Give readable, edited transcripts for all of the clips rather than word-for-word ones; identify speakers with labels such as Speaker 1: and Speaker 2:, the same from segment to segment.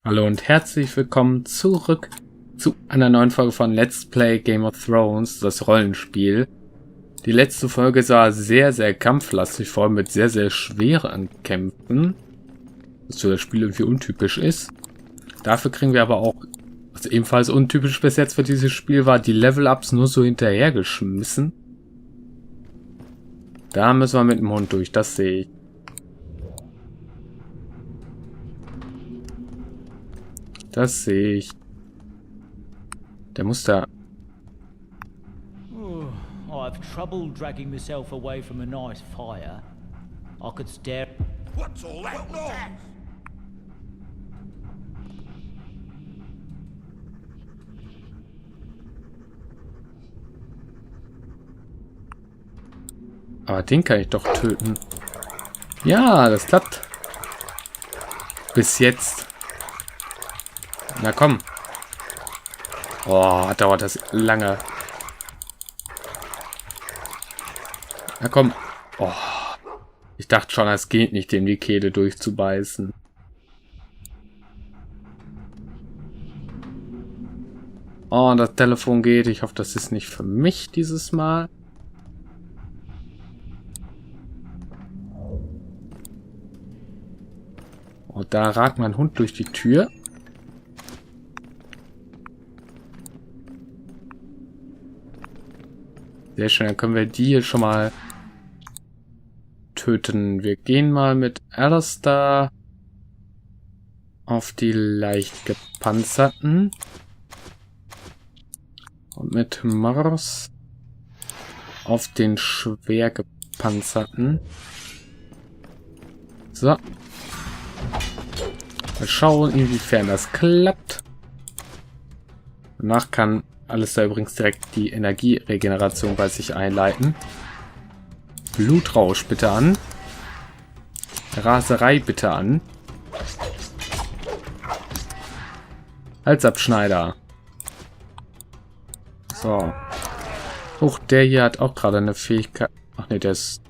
Speaker 1: Hallo und herzlich willkommen zurück zu einer neuen Folge von Let's Play Game of Thrones, das Rollenspiel. Die letzte Folge sah sehr, sehr kampflastig, vor allem mit sehr, sehr schweren Kämpfen, was für das Spiel irgendwie untypisch ist. Dafür kriegen wir aber auch, was ebenfalls untypisch bis jetzt für dieses Spiel war, die Level-Ups nur so hinterhergeschmissen. Da müssen wir mit dem Hund durch, das sehe ich. Das sehe ich. Der muss da...
Speaker 2: I've trouble dragging myself away from a nice fire. I could stare.
Speaker 3: What's all that noise?
Speaker 1: Aber den kann ich doch töten. Ja, das klappt. Bis jetzt. Na komm. Oh, dauert das lange. Na komm. Oh. Ich dachte schon, es geht nicht, dem die Kehle durchzubeißen. Oh, das Telefon geht. Ich hoffe, das ist nicht für mich dieses Mal. Und da ragt mein Hund durch die Tür. Sehr schön, dann können wir die hier schon mal töten. Wir gehen mal mit Alester auf die leicht gepanzerten. Und mit Mors auf den schwer gepanzerten. So. Mal schauen, inwiefern das klappt. Danach kann Alester übrigens direkt die Energieregeneration bei sich einleiten. Blutrausch bitte an. Raserei bitte an. Halsabschneider. So. Huch, der hier hat auch gerade eine Fähigkeit. Ach ne, der ist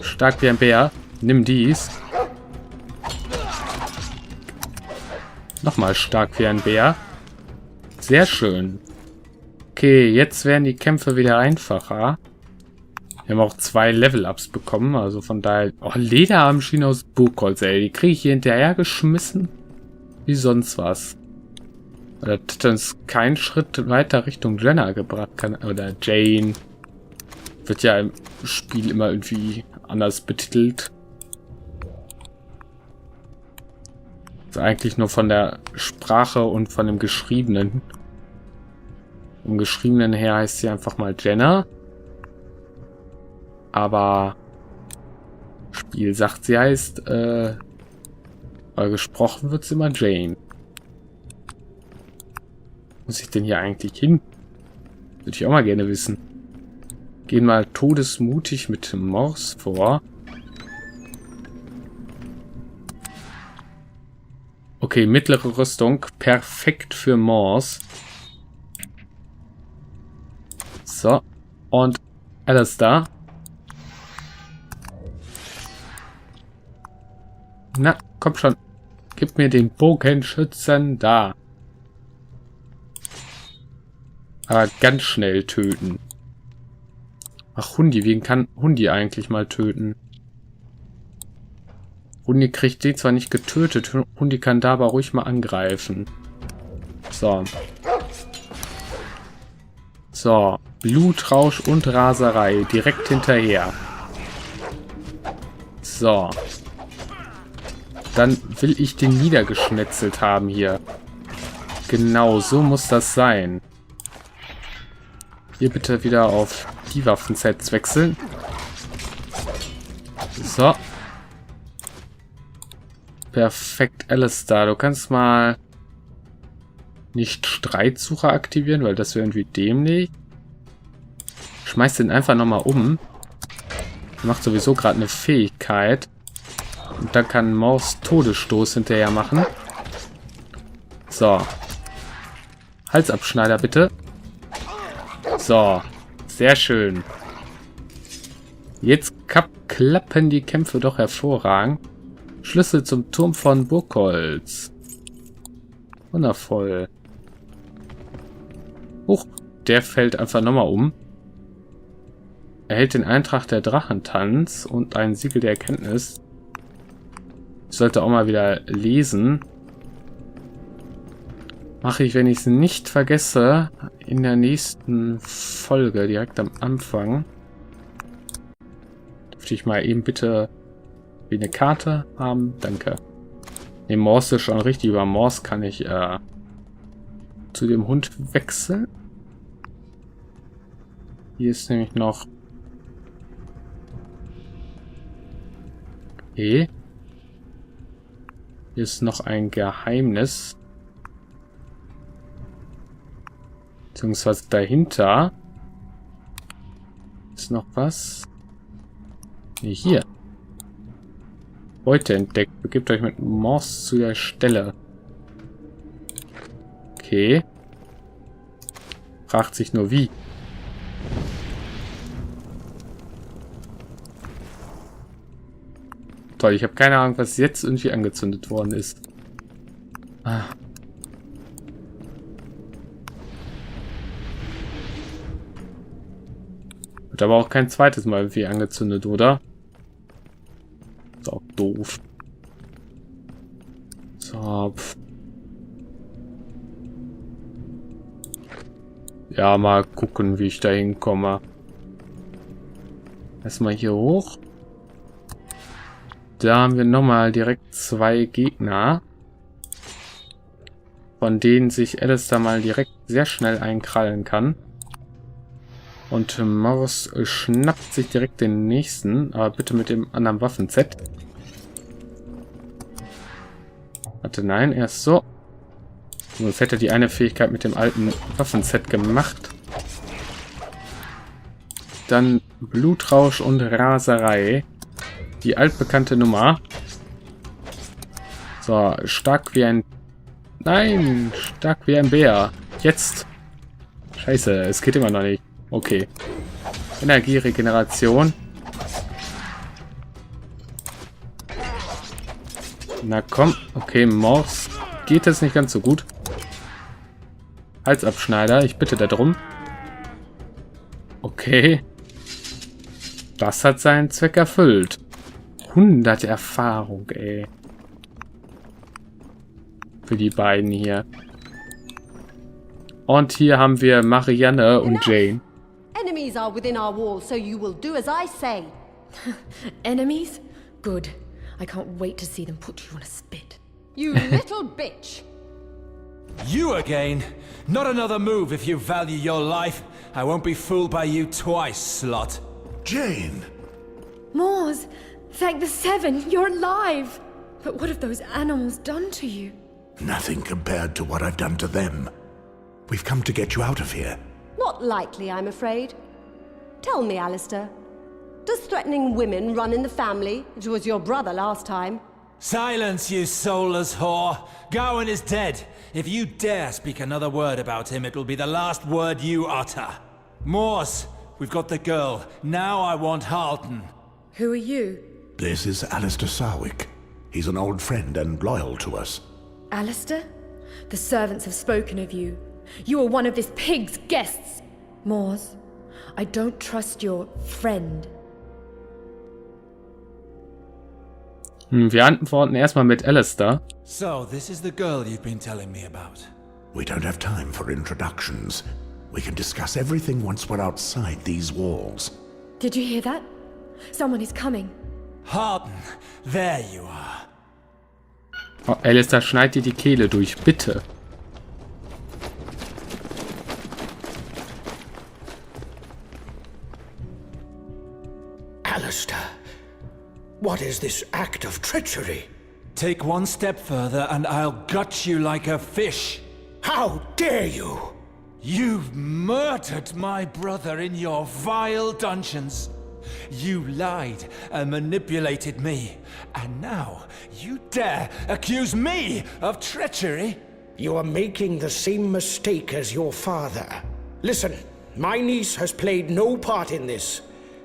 Speaker 1: stark wie ein Bär. Nimm dies. Nochmal stark wie ein Bär. Sehr schön. Okay, jetzt werden die Kämpfe wieder einfacher. Wir haben auch 2 Level-Ups bekommen, also von daher... Oh, Lederarmschiene aus Buchholz, ey. Die kriege ich hier hinterher geschmissen. Wie sonst was. Das hat uns keinen Schritt weiter Richtung Jenna gebracht. Oder Jane. Wird ja im Spiel immer irgendwie anders betitelt. Ist eigentlich nur von der Sprache und von dem Geschriebenen. Im Geschriebenen her heißt sie einfach mal Jenna. Aber Spiel sagt, sie heißt, aber gesprochen wird sie immer Jane. Wo muss ich denn hier eigentlich hin? Würde ich auch mal gerne wissen. Gehen mal todesmutig mit Mors vor. Okay, mittlere Rüstung. Perfekt für Mors. So. Und Alester. Na, komm schon. Gib mir den Bogenschützen da. Aber ganz schnell töten. Ach, Hundi. Wen kann Hundi eigentlich mal töten? Hundi kriegt den zwar nicht getötet. Hundi kann da aber ruhig mal angreifen. So. So. Blutrausch und Raserei. Direkt hinterher. So. Dann will ich den niedergeschnetzelt haben hier. Genau, so muss das sein. Hier bitte wieder auf die Waffensets wechseln. So. Perfekt, Alester. Du kannst mal nicht Streitsucher aktivieren, weil das wäre irgendwie dämlich. Schmeiß den einfach nochmal um. Macht sowieso gerade eine Fähigkeit. Und dann kann Mors Todesstoß hinterher machen. So. Halsabschneider bitte. So. Sehr schön. Jetzt klappen die Kämpfe doch hervorragend. Schlüssel zum Turm von Burgholz. Wundervoll. Huch, der fällt einfach nochmal um. Erhält den Eintrag der Drachentanz und ein Siegel der Erkenntnis. Ich sollte auch mal wieder lesen. Mache ich, wenn ich es nicht vergesse, in der nächsten Folge, direkt am Anfang. Dürfte ich mal eben bitte wie eine Karte haben? Danke. Ne, Mors ist schon richtig. Über Mors kann ich zu dem Hund wechseln. Hier ist nämlich noch... Okay. Hier ist noch ein Geheimnis. Beziehungsweise dahinter ist noch was. Nee, hier. Beute entdeckt. Begebt euch mit Mors zu der Stelle. Okay. Fragt sich nur wie. Toll, ich habe keine Ahnung, was jetzt irgendwie angezündet worden ist. Ah. Wird aber auch kein zweites Mal irgendwie angezündet, oder? Ist auch doof. So, ja, mal gucken, wie ich da hinkomme. Erstmal hier hoch. Da haben wir nochmal direkt 2 Gegner, von denen sich Alester mal direkt sehr schnell einkrallen kann. Und Mors schnappt sich direkt den nächsten, aber bitte mit dem anderen Waffenset. Warte, nein, erst so. Sonst hätte die eine Fähigkeit mit dem alten Waffenset gemacht. Dann Blutrausch und Raserei. Die altbekannte Nummer. So, stark wie ein... Nein, stark wie ein Bär. Jetzt. Scheiße, es geht immer noch nicht. Okay. Energieregeneration. Na komm. Okay, Mors geht es nicht ganz so gut. Halsabschneider, ich bitte darum. Okay. Das hat seinen Zweck erfüllt. 100 Erfahrung, ey. Für die beiden hier. Und hier haben wir Marianne und Jane.
Speaker 3: Enemies are within our walls, so you will do as I say.
Speaker 4: Enemies? Good. I can't wait to see them put you on a spit.
Speaker 3: You little bitch.
Speaker 5: You again? Not another move if you value your life. I won't be fooled by you twice, slut.
Speaker 6: Jane!
Speaker 4: Mors, thank the Seven, you're alive. But what have those animals done to you?
Speaker 6: Nothing compared to what I've done to them. We've come to get you out of here.
Speaker 3: Not likely, I'm afraid. Tell me, Alester. Does threatening women run in the family? It was your brother last time.
Speaker 5: Silence, you soulless whore. Gawain is dead. If you dare speak another word about him, it will be the last word you utter. Mors, we've got the girl. Now I want Halton.
Speaker 4: Who are you?
Speaker 6: This is Alester Sarwick. He's an old friend and loyal to us.
Speaker 4: Alester? The servants have spoken of you. You are one of this pig's guests. Mors, I don't trust your friend.
Speaker 1: Wir antworten erstmal mit Alester.
Speaker 5: So, this is the girl you've been telling me about.
Speaker 6: We don't have time for introductions. We can discuss everything once we're outside these walls.
Speaker 4: Did you hear that? Someone is coming.
Speaker 5: Halton, there you are.
Speaker 1: Oh, Alester, schneid dir die Kehle durch, bitte.
Speaker 7: Alester, what is this act of treachery?
Speaker 5: Take one step further and I'll gut you like a fish.
Speaker 7: How dare you?
Speaker 5: You've murdered my brother in your vile dungeons. You lied and manipulated me. And now you dare accuse me of treachery?
Speaker 7: You are making the same mistake as your father. Listen, my niece has played no part in this.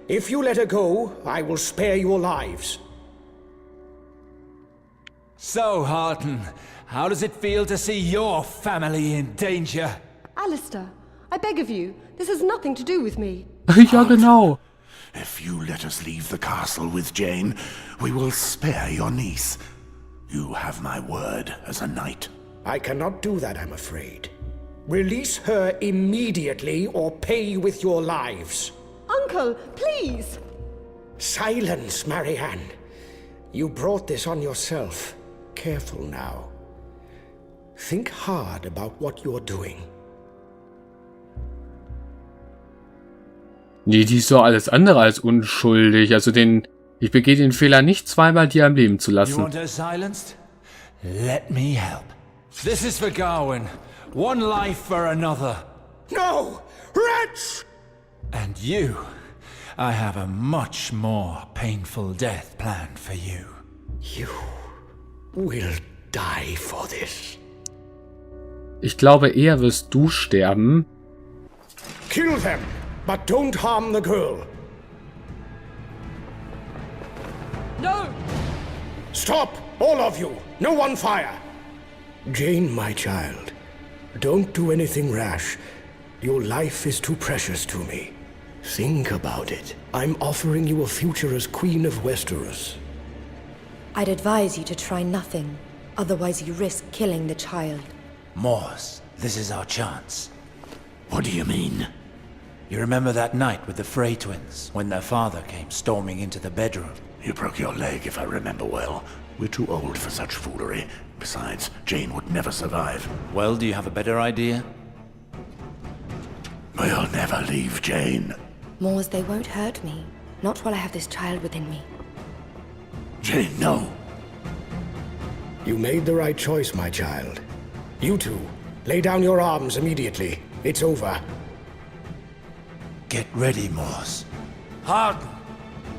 Speaker 7: If you let her go, I will spare your lives.
Speaker 5: So, Halton, how does it feel to see your family in danger?
Speaker 3: Alester, I beg of you, this has nothing to do with me.
Speaker 1: Ja, genau.
Speaker 6: If you let us leave the castle with Jane, we will spare your niece. You have my word as a knight.
Speaker 7: I cannot do that, I'm afraid. Release her immediately or pay with your lives.
Speaker 3: Uncle, please!
Speaker 7: Silence, Marianne. You brought this on yourself. Careful now. Think hard about what you're doing.
Speaker 1: Nee, die ist so alles andere als unschuldig. Also ich begehe den Fehler nicht zweimal, die am Leben zu
Speaker 5: You
Speaker 1: lassen.
Speaker 5: want her silenced? Let me help. This is for Gawain. One life for another.
Speaker 7: No! Wretch!
Speaker 5: And you, I have a much more painful death planned for you.
Speaker 7: You will die for this.
Speaker 1: Ich glaube, eher wirst du sterben.
Speaker 7: Kill them, but don't harm the girl.
Speaker 4: No!
Speaker 7: Stop, all of you! No one fire! Jane, my child, don't do anything rash. Your life is too precious to me. Think about it. I'm offering you a future as Queen of Westeros.
Speaker 4: I'd advise you to try nothing. Otherwise you risk killing the child.
Speaker 5: Mors, this is our chance.
Speaker 6: What do you mean?
Speaker 5: You remember that night with the Frey twins, when their father came storming into the bedroom?
Speaker 6: You broke your leg, if I remember well. We're too old for such foolery. Besides, Jane would never survive.
Speaker 5: Well, do you have a better idea?
Speaker 6: We'll never leave Jane.
Speaker 4: Mors, they won't hurt me. Not while I have this child within me.
Speaker 6: Jane, no.
Speaker 7: You made the right choice, my child. You two, lay down your arms immediately. It's over.
Speaker 5: Get ready, Mors. Harden!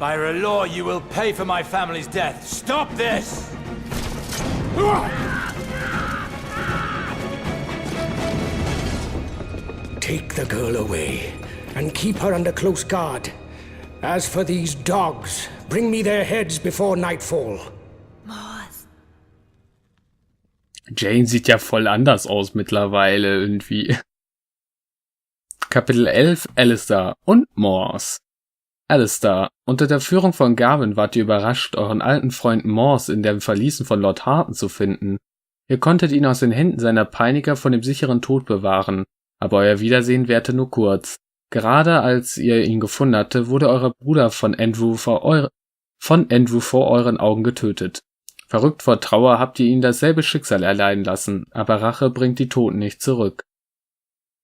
Speaker 5: By law, you will pay for my family's death. Stop this!
Speaker 7: Take the girl away, and keep her under close guard. As for these dogs, bring me their heads before nightfall.
Speaker 4: Mors.
Speaker 1: Jane sieht ja voll anders aus mittlerweile irgendwie. Kapitel 11, Alester und Mors. Alester, unter der Führung von Gawain wart ihr überrascht, euren alten Freund Mors in den Verließen von Lord Arryn zu finden. Ihr konntet ihn aus den Händen seiner Peiniger von dem sicheren Tod bewahren, aber euer Wiedersehen währte nur kurz. Gerade als ihr ihn gefunden hatte, wurde euer Bruder von Andrew vor euren Augen getötet. Verrückt vor Trauer habt ihr ihn dasselbe Schicksal erleiden lassen, aber Rache bringt die Toten nicht zurück.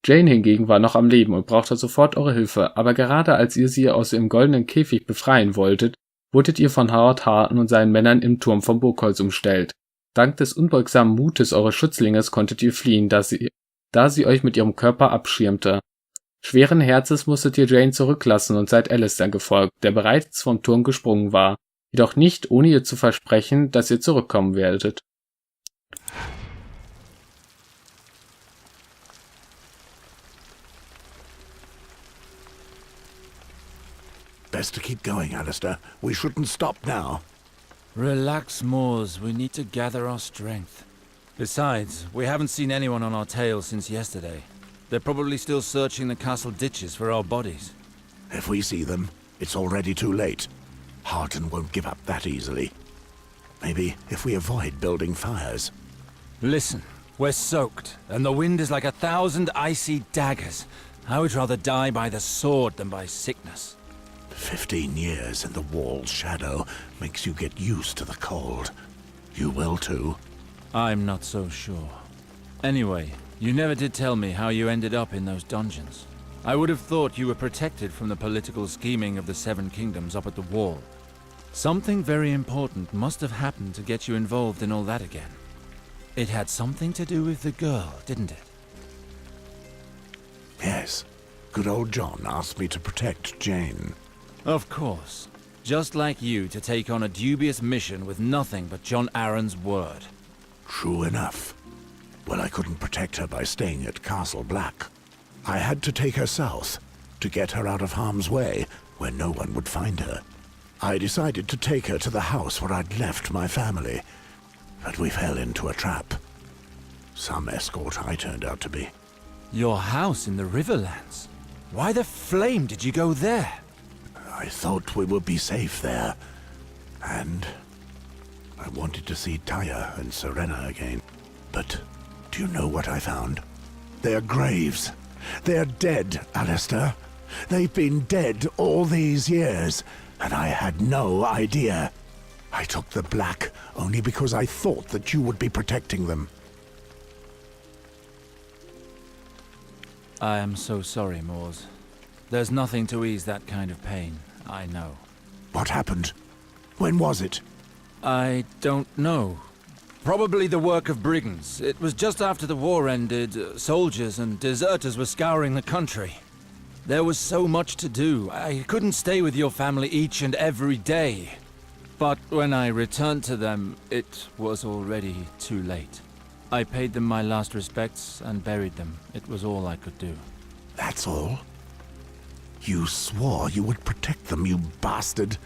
Speaker 1: Jane hingegen war noch am Leben und brauchte sofort eure Hilfe, aber gerade als ihr sie aus ihrem goldenen Käfig befreien wolltet, wurdet ihr von Lord Arryn und seinen Männern im Turm vom Burgholz umstellt. Dank des unbeugsamen Mutes eures Schützlinges konntet ihr fliehen, da sie euch mit ihrem Körper abschirmte. Schweren Herzens musstet ihr Jane zurücklassen und seid Alester gefolgt, der bereits vom Turm gesprungen war, jedoch nicht ohne ihr zu versprechen, dass ihr zurückkommen werdet.
Speaker 6: Best to keep going, Alester. We shouldn't stop now.
Speaker 5: Relax, Mors. We need to gather our strength. Besides, we haven't seen anyone on our tail since yesterday. They're probably still searching the castle ditches for our bodies.
Speaker 6: If we see them, it's already too late. Harden won't give up that easily. Maybe if we avoid building fires.
Speaker 5: Listen, we're soaked, and the wind is like 1,000 icy daggers. I would rather die by the sword than by sickness.
Speaker 6: 15 years in the wall's shadow makes you get used to the cold. You will too.
Speaker 5: I'm not so sure. Anyway, you never did tell me how you ended up in those dungeons. I would have thought you were protected from the political scheming of the Seven Kingdoms up at the wall. Something very important must have happened to get you involved in all that again. It had something to do with the girl, didn't it?
Speaker 6: Yes. Good old John asked me to protect Jane.
Speaker 5: Of course. Just like you to take on a dubious mission with nothing but Jon Arryn's word.
Speaker 6: True enough. Well, I couldn't protect her by staying at Castle Black. I had to take her south, to get her out of harm's way, where no one would find her. I decided to take her to the house where I'd left my family, but we fell into a trap. Some escort I turned out to be.
Speaker 5: Your house in the Riverlands? Why the flame did you go there?
Speaker 6: I thought we would be safe there. And I wanted to see Taya and Serena again. But do you know what I found? Their graves. They're dead, Alester. They've been dead all these years, and I had no idea. I took the black only because I thought that you would be protecting them.
Speaker 5: I am so sorry, Mors. There's nothing to ease that kind of pain, I know.
Speaker 6: What happened? When was it?
Speaker 5: I don't know. Probably the work of brigands. It was just after the war ended. Soldiers and deserters were scouring the country. There was so much to do. I couldn't stay with your family each and every day. But when I returned to them, it was already too late. I paid them my last respects and buried them. It was all I could do.
Speaker 6: That's all? You swore you would protect them, you bastard.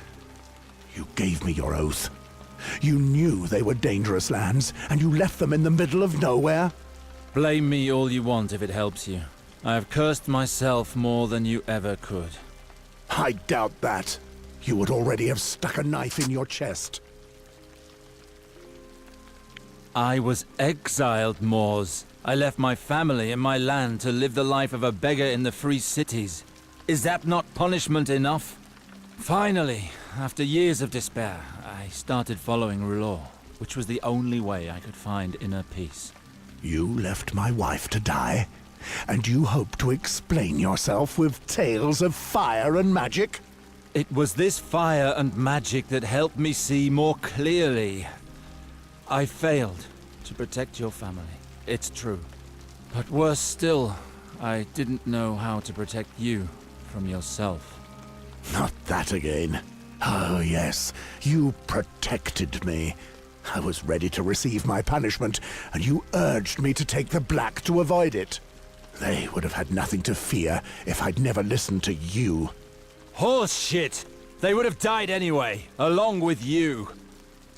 Speaker 6: You gave me your oath. You knew they were dangerous lands, and you left them in the middle of nowhere?
Speaker 5: Blame me all you want if it helps you. I have cursed myself more than you ever could.
Speaker 6: I doubt that. You would already have stuck a knife in your chest.
Speaker 5: I was exiled, Mors. I left my family and my land to live the life of a beggar in the free cities. Is that not punishment enough? Finally, after years of despair, I started following law, which was the only way I could find inner peace.
Speaker 6: You left my wife to die, and you hope to explain yourself with tales of fire and magic?
Speaker 5: It was this fire and magic that helped me see more clearly. I failed to protect your family, it's true. But worse still, I didn't know how to protect you from yourself.
Speaker 6: Not that again. Oh yes, you protected me. I was ready to receive my punishment, and you urged me to take the black to avoid it. They would have had nothing to fear if I'd never listened to you.
Speaker 5: Horse shit! They would have died anyway, along with you.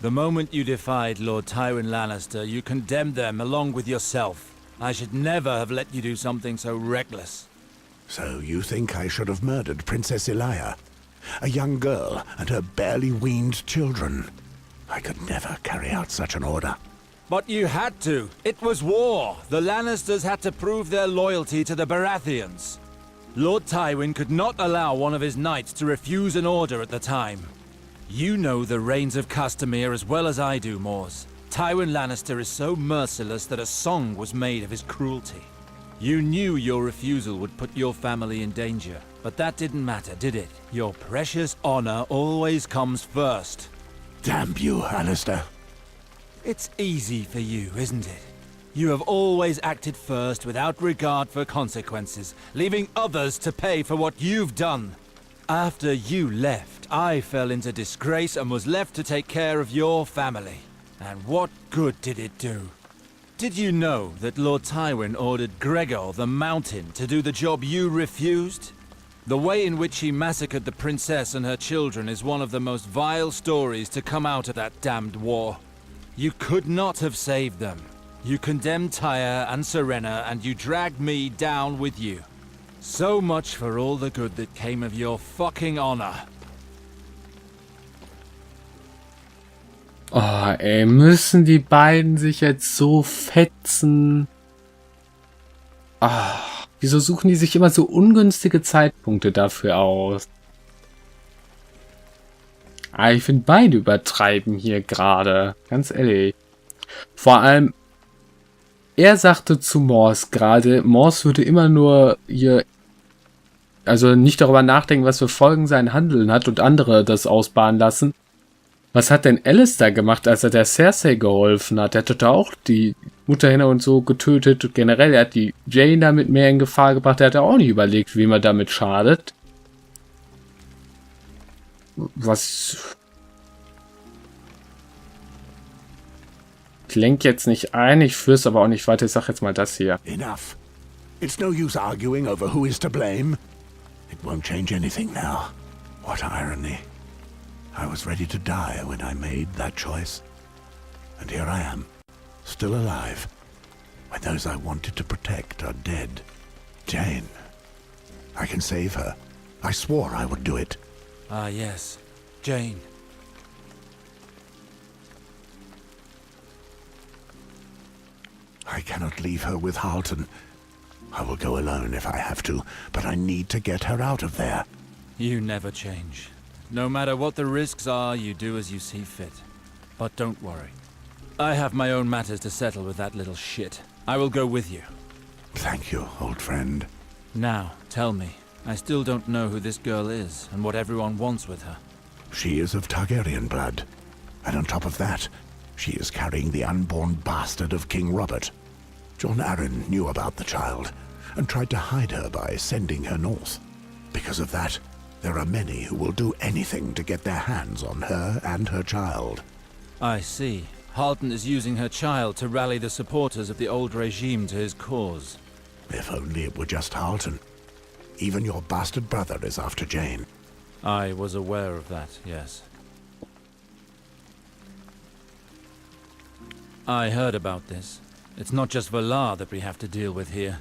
Speaker 5: The moment you defied Lord Tywin Lannister, you condemned them along with yourself. I should never have let you do something so reckless.
Speaker 6: So you think I should have murdered Princess Elia? A young girl and her barely weaned children. I could never carry out such an order.
Speaker 5: But you had to. It was war. The Lannisters had to prove their loyalty to the Baratheons. Lord Tywin could not allow one of his knights to refuse an order at the time. You know the reigns of Castamere as well as I do, Mors. Tywin Lannister is so merciless that a song was made of his cruelty. You knew your refusal would put your family in danger, but that didn't matter, did it? Your precious honor always comes first.
Speaker 6: Damn you, Alester.
Speaker 5: It's easy for you, isn't it? You have always acted first without regard for consequences, leaving others to pay for what you've done. After you left, I fell into disgrace and was left to take care of your family. And what good did it do? Did you know that Lord Tywin ordered Gregor the Mountain to do the job you refused? The way in which he massacred the princess and her children is one of the most vile stories to come out of that damned war. You could not have saved them. You condemned Taya and Serena, and you dragged me down with you. So much for all the good that came of your fucking honor.
Speaker 1: Oh, ey, müssen die beiden sich jetzt so fetzen? Ah, wieso suchen die sich immer so ungünstige Zeitpunkte dafür aus? Ah, ich finde, beide übertreiben hier gerade. Ganz ehrlich. Vor allem, er sagte zu Mors gerade, Mors würde immer nur hier, also nicht darüber nachdenken, was für Folgen sein Handeln hat und andere das ausbaden lassen. Was hat denn Alester gemacht, als er der Cersei geholfen hat? Er hat da auch die Mutterhähne und so getötet. Generell, er hat die Jane damit mehr in Gefahr gebracht. Er hat auch nicht überlegt, wie man damit schadet. Was... Ich lenke jetzt nicht ein, ich führe es aber auch nicht weiter. Ich sag jetzt mal das hier.
Speaker 6: Enough. It's no use arguing over who is to blame. It won't change anything now. What irony. I was ready to die when I made that choice. And here I am, still alive. when those I wanted to protect are dead. Jane. I can save her. I swore I would do it.
Speaker 5: Ah, yes. Jane.
Speaker 6: I cannot leave her with Halton. I will go alone if I have to, but I need to get her out of there.
Speaker 5: You never change. No matter what the risks are, you do as you see fit. But don't worry. I have my own matters to settle with that little shit. I will go with you.
Speaker 6: Thank you, old friend.
Speaker 5: Now, tell me. I still don't know who this girl is, and what everyone wants with her.
Speaker 6: She is of Targaryen blood. And on top of that, she is carrying the unborn bastard of King Robert. Jon Arryn knew about the child, and tried to hide her by sending her north. Because of that, there are many who will do anything to get their hands on her and her child.
Speaker 5: I see. Halton is using her child to rally the supporters of the old regime to his cause.
Speaker 6: If only it were just Halton. Even your bastard brother is after Jane.
Speaker 5: I was aware of that, yes. I heard about this. It's not just Valar that we have to deal with here.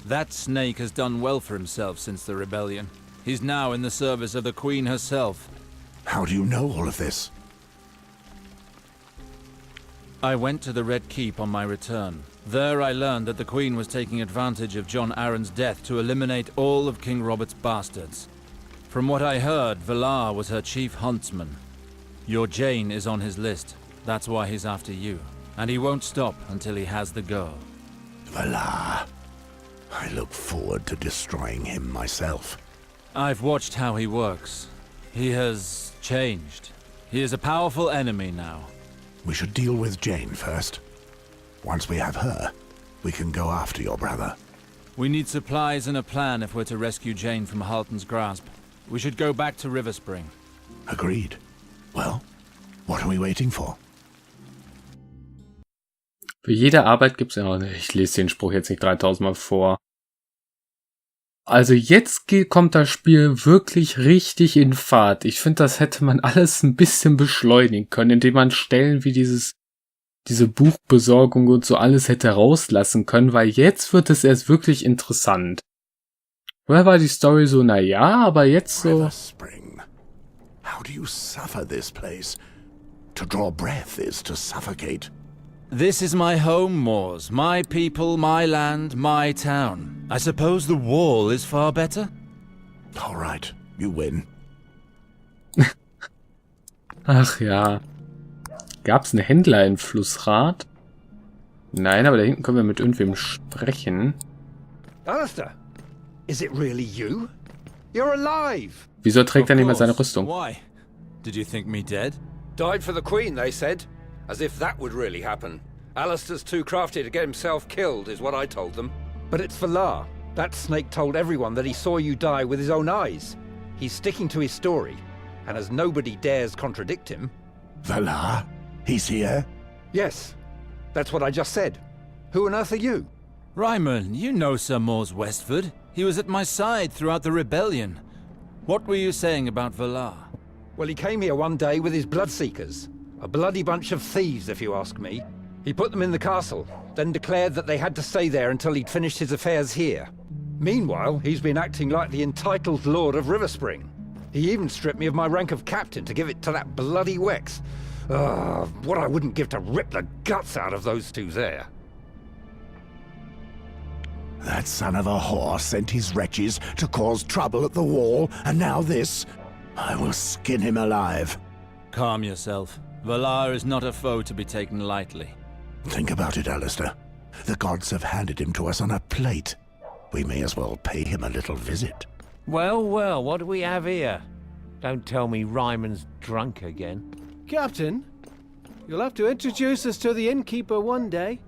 Speaker 5: That snake has done well for himself since the rebellion. He's now in the service of the Queen herself.
Speaker 6: How do you know all of this?
Speaker 5: I went to the Red Keep on my return. There I learned that the Queen was taking advantage of Jon Arryn's death to eliminate all of King Robert's bastards. From what I heard, Valar was her chief huntsman. Your Jane is on his list. That's why he's after you. And he won't stop until he has the girl.
Speaker 6: Valar. I look forward to destroying him myself.
Speaker 5: I've watched how he works. He has changed. He is a powerful enemy now.
Speaker 6: We should deal with Jane first. Once we have her, we can go after your brother.
Speaker 5: We need supplies and a plan if we're to rescue Jane from Halton's grasp. We should go back to River Spring.
Speaker 6: Agreed. Well, what are we waiting for?
Speaker 1: Für jede Arbeit gibt's ja... Ich lese den Spruch jetzt nicht 3000 Mal vor. Also jetzt kommt das Spiel wirklich richtig in Fahrt. Ich finde, das hätte man alles ein bisschen beschleunigen können, indem man Stellen wie diese Buchbesorgung und so alles hätte rauslassen können, weil jetzt wird es erst wirklich interessant. Vorher war die Story so, naja, aber jetzt so...
Speaker 6: River Spring. How do you suffer this place? To draw breath is to suffocate.
Speaker 5: This is my home, Mors. My people, my land, my town. I suppose the wall is far better?
Speaker 6: All right, you win.
Speaker 1: Ach ja. Gab's einen Händler in Flussrad? Nein, aber da hinten können wir mit irgendwem sprechen.
Speaker 8: Alester, is it really you? You're alive!
Speaker 1: Wieso trägt er nicht mehr seine Rüstung?
Speaker 5: Why? Did you think me dead?
Speaker 8: Died for the Queen, they said. As if that would really happen. Alistair's too crafty to get himself killed, is what I told them. But it's Valar. That snake told everyone that he saw you die with his own eyes. He's sticking to his story, and as nobody dares contradict him...
Speaker 6: Valar? He's here?
Speaker 8: Yes, that's what I just said. Who on earth are you?
Speaker 5: Ryman, you know Sir Mors Westford. He was at my side throughout the rebellion. What were you saying about Valar?
Speaker 8: Well, he came here one day with his Bloodseekers. A bloody bunch of thieves, if you ask me. He put them in the castle, then declared that they had to stay there until he'd finished his affairs here. Meanwhile, he's been acting like the entitled Lord of River Spring. He even stripped me of my rank of captain to give it to that bloody Wex. What I wouldn't give to rip the guts out of those two there.
Speaker 6: That son of a whore sent his wretches to cause trouble at the wall, and now this. I will skin him alive.
Speaker 5: Calm yourself. Valar is not a foe to be taken lightly.
Speaker 6: Think about it, Alester. The gods have handed him to us on a plate. We may as well pay him a little visit.
Speaker 9: Well, well, what do we have here? Don't tell me Ryman's drunk again.
Speaker 10: Captain, you'll have to introduce us to the innkeeper one day.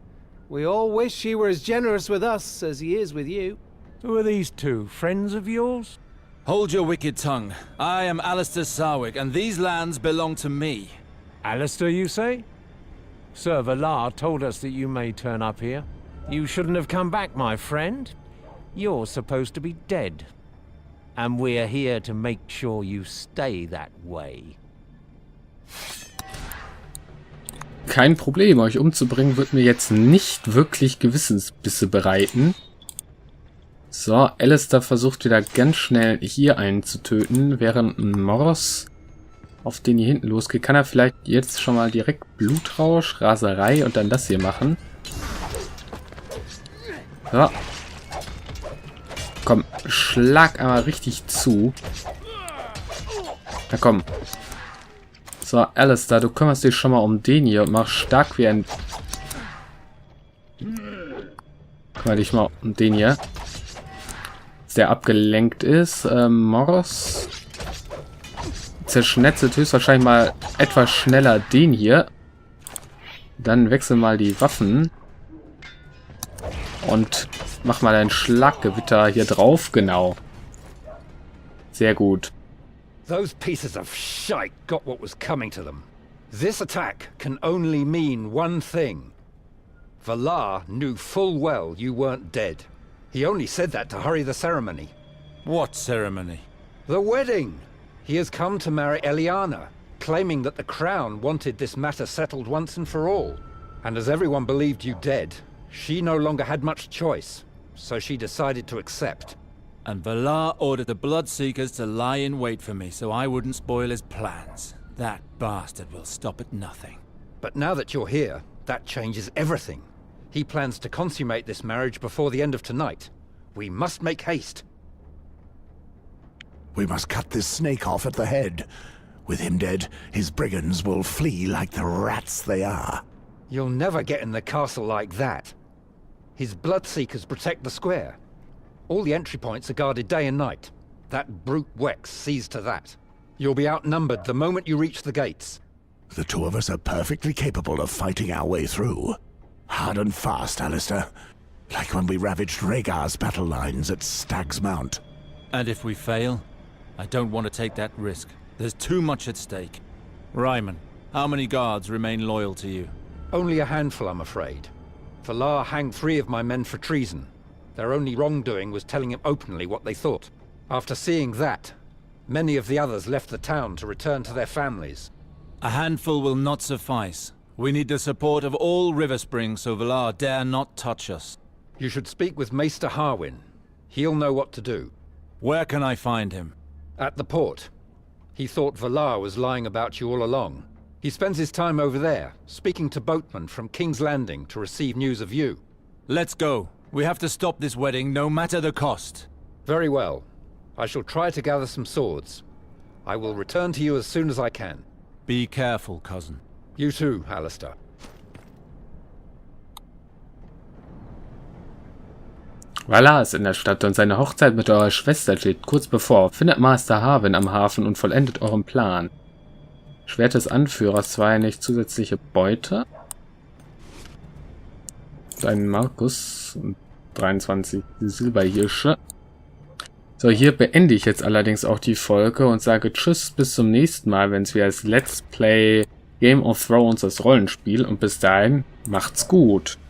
Speaker 10: We all wish he were as generous with us as he is with you.
Speaker 9: Who are these two, friends of yours?
Speaker 5: Hold your wicked tongue. I am Alester Sarwick, and these lands belong to me.
Speaker 9: Alester, you say? Sir Valar told us that you may turn up here. You shouldn't have come back, my friend. You're supposed to be dead. And we're here to make sure you stay that way.
Speaker 1: kein Problem. Euch umzubringen wird mir jetzt nicht wirklich Gewissensbisse bereiten. So, Alester versucht wieder ganz schnell hier einen zu töten, während Mors auf den hier hinten losgeht. Kann er vielleicht jetzt schon mal direkt Blutrausch, Raserei und dann das hier machen. So. Komm, schlag einmal richtig zu. Na komm. So, Alester, du kümmerst dich schon mal um den hier und mach stark wie ein... Kümmer dich mal um den hier. Der abgelenkt ist. Mors zerschnetzelt höchstwahrscheinlich mal etwas schneller den hier. Dann wechsel mal die Waffen. Und mach mal ein Schlaggewitter hier drauf. Genau. Sehr gut.
Speaker 8: Those pieces of shite got what was coming to them. This attack can only mean one thing. Valar knew full well you weren't dead. He only said that to hurry the ceremony.
Speaker 5: What ceremony?
Speaker 8: The wedding! He has come to marry Eliana, claiming that the crown wanted this matter settled once and for all. And as everyone believed you dead, she no longer had much choice, so she decided to accept.
Speaker 5: And Valar ordered the Bloodseekers to lie in wait for me so I wouldn't spoil his plans. That bastard will stop at nothing.
Speaker 8: But now that you're here, that changes everything. He plans to consummate this marriage before the end of tonight. We must make haste.
Speaker 6: We must cut this snake off at the head. With him dead, his brigands will flee like the rats they are.
Speaker 8: You'll never get in the castle like that. His Bloodseekers protect the square. All the entry points are guarded day and night. That brute Wex sees to that. You'll be outnumbered the moment you reach the gates.
Speaker 6: The two of us are perfectly capable of fighting our way through. Hard and fast, Alester. Like when we ravaged Rhaegar's battle lines at Stag's Mount.
Speaker 5: And if we fail? I don't want to take that risk. There's too much at stake. Ryman, how many guards remain loyal to you?
Speaker 8: Only a handful, I'm afraid. Valar hanged 3 of my men for treason. Their only wrongdoing was telling him openly what they thought. After seeing that, many of the others left the town to return to their families.
Speaker 5: A handful will not suffice. We need the support of all River Springs so Valar dare not touch us.
Speaker 8: You should speak with Maester Harwin. He'll know what to do.
Speaker 5: Where can I find him?
Speaker 8: At the port. He thought Valar was lying about you all along. He spends his time over there, speaking to boatmen from King's Landing to receive news of you.
Speaker 5: Let's go. We have to stop this wedding, no matter the cost.
Speaker 8: Very well. I shall try to gather some swords. I will return to you as soon as I can.
Speaker 5: Be careful, cousin.
Speaker 8: You too, Alester.
Speaker 1: Valar ist in der Stadt und seine Hochzeit mit eurer Schwester steht kurz bevor. Findet Maester Harwin am Hafen und vollendet euren Plan. Schwert des Anführers, 2 nicht zusätzliche Beute. Ein Markus und 23 Silberhirsche. So, hier beende ich jetzt allerdings auch die Folge und sage Tschüss, bis zum nächsten Mal, wenn es wieder als Let's Play Game of Thrones das Rollenspiel und bis dahin macht's gut.